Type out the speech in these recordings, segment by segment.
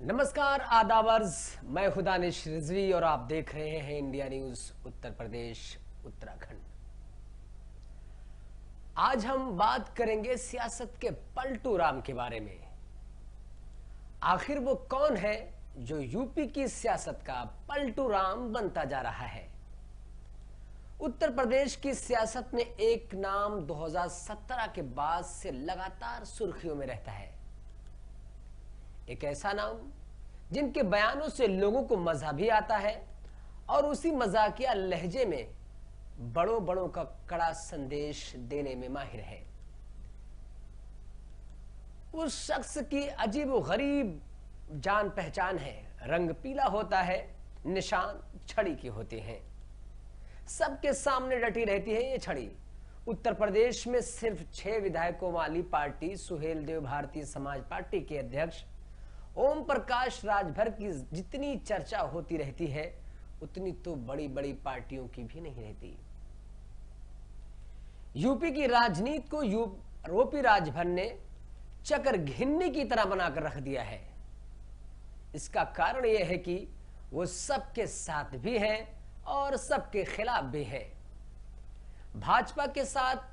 नमस्कार आदावर्ज, मैं हूं दानिश रिजवी और आप देख रहे हैं इंडिया न्यूज उत्तर प्रदेश उत्तराखंड। आज हम बात करेंगे सियासत के पलटू राम के बारे में। आखिर वो कौन है जो यूपी की सियासत का पलटू राम बनता जा रहा है। उत्तर प्रदेश की सियासत में एक नाम 2017 के बाद से लगातार सुर्खियों में रहता है। एक ऐसा नाम जिनके बयानों से लोगों को मजा भी आता है और उसी मजाकिया लहजे में बड़ों बड़ों का कड़ा संदेश देने में माहिर है। उस शख्स की अजीब व गरीब जान पहचान है। रंग पीला होता है, निशान छड़ी की होते हैं। सबके सामने डटी रहती है ये छड़ी। उत्तर प्रदेश में सिर्फ 6 विधायकों वाली पार्टी सुहेल देव भारतीय समाज पार्टी के अध्यक्ष ओम प्रकाश राजभर की जितनी चर्चा होती रहती है उतनी तो बड़ी बड़ी पार्टियों की भी नहीं रहती। यूपी की राजनीति को ओपी राजभर ने चक्कर घिन्नी की तरह बनाकर रख दिया है। इसका कारण यह है कि वो सबके साथ भी हैं और सबके खिलाफ भी हैं। भाजपा के साथ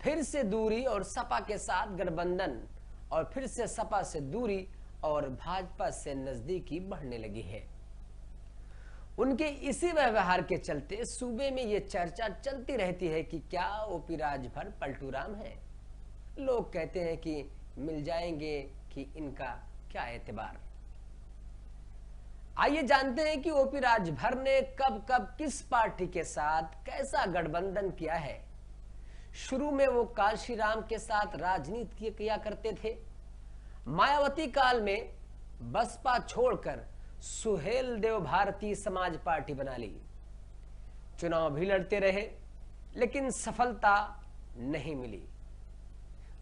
फिर से दूरी और सपा के साथ गठबंधन और फिर से सपा से दूरी और भाजपा से नजदीकी बढ़ने लगी है। उनके इसी व्यवहार के चलते सूबे में यह चर्चा चलती रहती है कि क्या ओपी राजभर पलटू राम है। लोग कहते हैं कि मिल जाएंगे कि इनका क्या एतबार। आइए जानते हैं कि ओपी राजभर ने कब कब किस पार्टी के साथ कैसा गठबंधन किया है। शुरू में वो काशीराम के साथ राजनीति किया करते थे। मायावती काल में बसपा छोड़कर सुहेल देव भारतीय समाज पार्टी बना ली। चुनाव भी लड़ते रहे लेकिन सफलता नहीं मिली।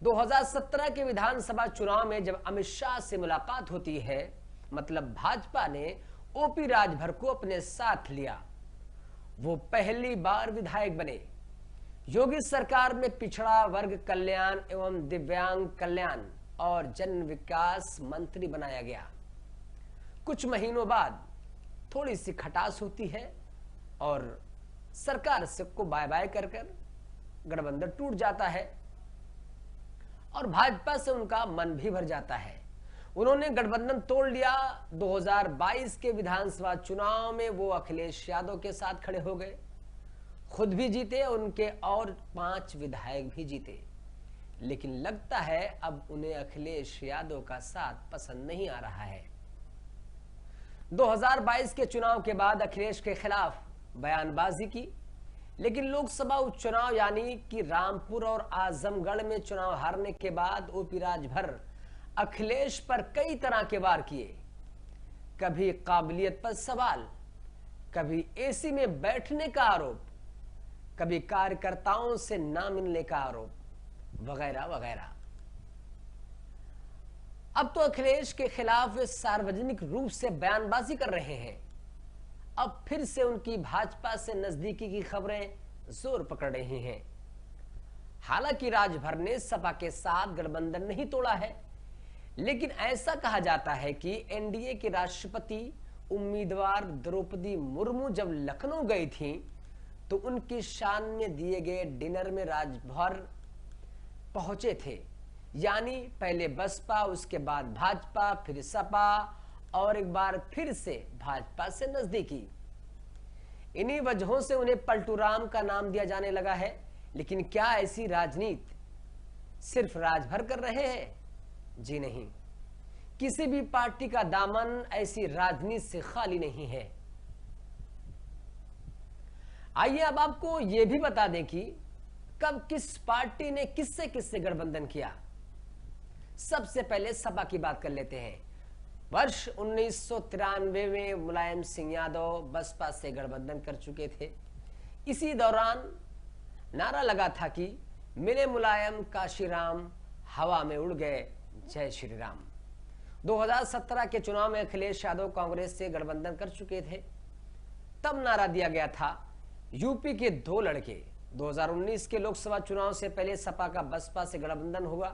2017 के विधानसभा चुनाव में जब अमित शाह से मुलाकात होती है, मतलब भाजपा ने ओपी राजभर को अपने साथ लिया। वो पहली बार विधायक बने। योगी सरकार में पिछड़ा वर्ग कल्याण एवं दिव्यांग कल्याण और जन विकास मंत्री बनाया गया। कुछ महीनों बाद थोड़ी सी खटास होती है और सरकार सबको बाय बाय कर गठबंधन टूट जाता है और भाजपा से उनका मन भी भर जाता है। उन्होंने गठबंधन तोड़ लिया। 2022 के विधानसभा चुनाव में वो अखिलेश यादव के साथ खड़े हो गए, खुद भी जीते, उनके और 5 विधायक भी जीते। लेकिन लगता है अब उन्हें अखिलेश यादव का साथ पसंद नहीं आ रहा है। 2022 के चुनाव के बाद अखिलेश के खिलाफ बयानबाजी की, लेकिन लोकसभा उपचुनाव यानी कि रामपुर और आजमगढ़ में चुनाव हारने के बाद ओपी राजभर अखिलेश पर कई तरह के वार किए। कभी काबिलियत पर सवाल, कभी एसी में बैठने का आरोप, कभी कार्यकर्ताओं से ना मिलने का आरोप, वगैरह वगैरह। अब तो अखिलेश के खिलाफ वे सार्वजनिक रूप से बयानबाजी कर रहे हैं। अब फिर से उनकी भाजपा से नजदीकी की खबरें जोर पकड़ रही हैं। हालांकि राजभर ने सपा के साथ गठबंधन नहीं तोड़ा है, लेकिन ऐसा कहा जाता है कि एनडीए की राष्ट्रपति उम्मीदवार द्रौपदी मुर्मू जब लखनऊ गई थी तो उनकी शान में दिए गए डिनर में राजभर पहुंचे थे। यानी पहले बसपा, उसके बाद भाजपा, फिर सपा और एक बार फिर से भाजपा से नजदीकी। इन्हीं वजहों से उन्हें पलटू राम का नाम दिया जाने लगा है। लेकिन क्या ऐसी राजनीति सिर्फ राजभर कर रहे हैं? जी नहीं, किसी भी पार्टी का दामन ऐसी राजनीति से खाली नहीं है। आइए अब आपको यह भी बता दें कि कब किस पार्टी ने किससे गठबंधन किया। सबसे पहले सपा की बात कर लेते हैं। वर्ष 1993 में मुलायम सिंह यादव बसपा से गठबंधन कर चुके थे। इसी दौरान नारा लगा था कि मिले मुलायम काशीराम, हवा में उड़ गए जय श्री राम। 2017 के चुनाव में अखिलेश यादव कांग्रेस से गठबंधन कर चुके थे। तब नारा दिया गया था यूपी के 2 लड़के। 2019 के लोकसभा चुनाव से पहले सपा का बसपा से गठबंधन हुआ।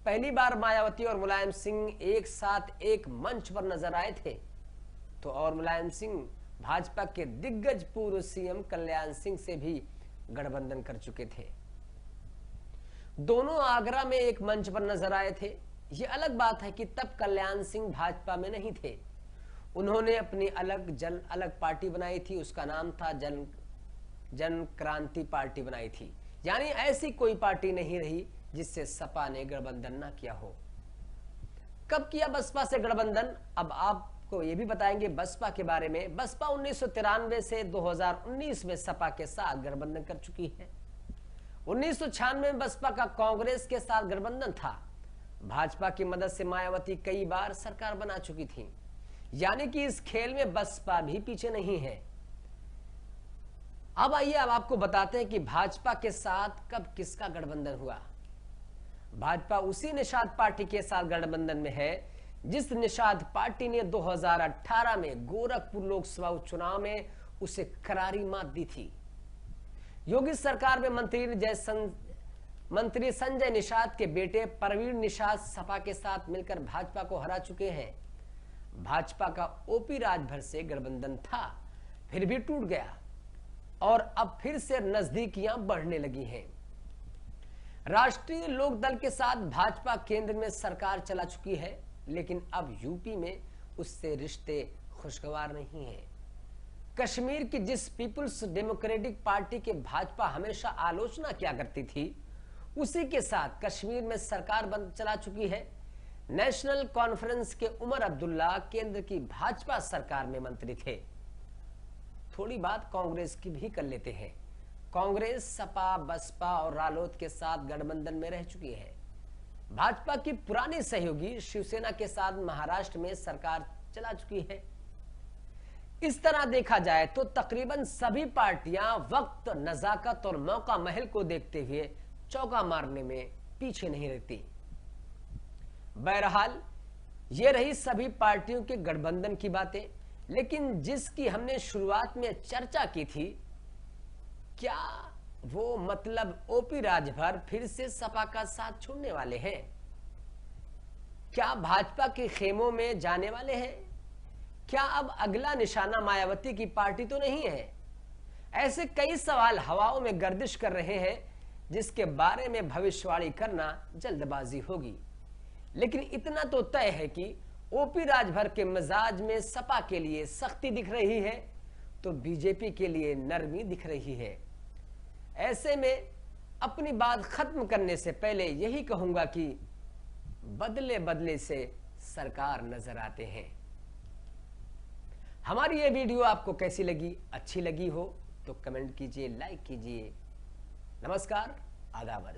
पहली बार मायावती और मुलायम सिंह एक साथ एक मंच पर नजर आए थे, तो और मुलायम सिंह भाजपा के दिग्गज पूर्व सीएम कल्याण सिंह से भी गठबंधन कर चुके थे। दोनों आगरा में एक मंच पर नजर आए थे। यह अलग बात है कि तब कल्याण सिंह भाजपा में नहीं थे, उन्होंने अपनी अलग पार्टी बनाई थी, उसका नाम था जन क्रांति पार्टी बनाई थी। यानी ऐसी कोई पार्टी नहीं रही जिससे सपा ने गठबंधन ना किया हो। कब किया बसपा से गठबंधन, अब आपको यह भी बताएंगे बसपा के बारे में। बसपा 1993 से 2019 में सपा के साथ गठबंधन कर चुकी है। 1996 में बसपा का कांग्रेस के साथ गठबंधन था। भाजपा की मदद से मायावती कई बार सरकार बना चुकी थी, यानी कि इस खेल में बसपा भी पीछे नहीं है। अब आइए अब आपको बताते हैं कि भाजपा के साथ कब किसका गठबंधन हुआ। भाजपा उसी निषाद पार्टी के साथ गठबंधन में है जिस निषाद पार्टी ने 2018 में गोरखपुर लोकसभा उपचुनाव में उसे करारी मात दी थी। योगी सरकार में मंत्री संजय निषाद के बेटे प्रवीण निषाद सपा के साथ मिलकर भाजपा को हरा चुके हैं। भाजपा का ओपी राजभर से गठबंधन था, फिर भी टूट गया और अब फिर से नजदीकियां बढ़ने लगी हैं। राष्ट्रीय लोकदल के साथ भाजपा केंद्र में सरकार चला चुकी है, लेकिन अब यूपी में उससे रिश्ते खुशगवार नहीं हैं। कश्मीर की जिस पीपुल्स डेमोक्रेटिक पार्टी के भाजपा हमेशा आलोचना किया करती थी, उसी के साथ कश्मीर में सरकार चला चुकी है। नेशनल कॉन्फ्रेंस के उमर अब्दुल्ला केंद्र की भाजपा सरकार में मंत्री थे। थोड़ी बात कांग्रेस की भी कर लेते हैं। कांग्रेस सपा, बसपा और रालोद के साथ गठबंधन में रह चुकी है। भाजपा की पुरानी सहयोगी शिवसेना के साथ महाराष्ट्र में सरकार चला चुकी है। इस तरह देखा जाए तो तकरीबन सभी पार्टियां वक्त, नजाकत और मौका महल को देखते हुए चौका मारने में पीछे नहीं रहती। बहरहाल ये रही सभी पार्टियों के गठबंधन की बातें, लेकिन जिसकी हमने शुरुआत में चर्चा की थी, क्या वो मतलब ओपी राजभर फिर से सपा का साथ छोड़ने वाले हैं? क्या भाजपा के खेमों में जाने वाले हैं? क्या अब अगला निशाना मायावती की पार्टी तो नहीं है? ऐसे कई सवाल हवाओं में गर्दिश कर रहे हैं, जिसके बारे में भविष्यवाणी करना जल्दबाजी होगी। लेकिन इतना तो तय है कि ओपी राजभर के मिजाज में सपा के लिए सख्ती दिख रही है तो बीजेपी के लिए नरमी दिख रही है। ऐसे में अपनी बात खत्म करने से पहले यही कहूंगा कि बदले बदले से सरकार नजर आते हैं। हमारी ये वीडियो आपको कैसी लगी? अच्छी लगी हो तो कमेंट कीजिए, लाइक कीजिए। नमस्कार, आदाब।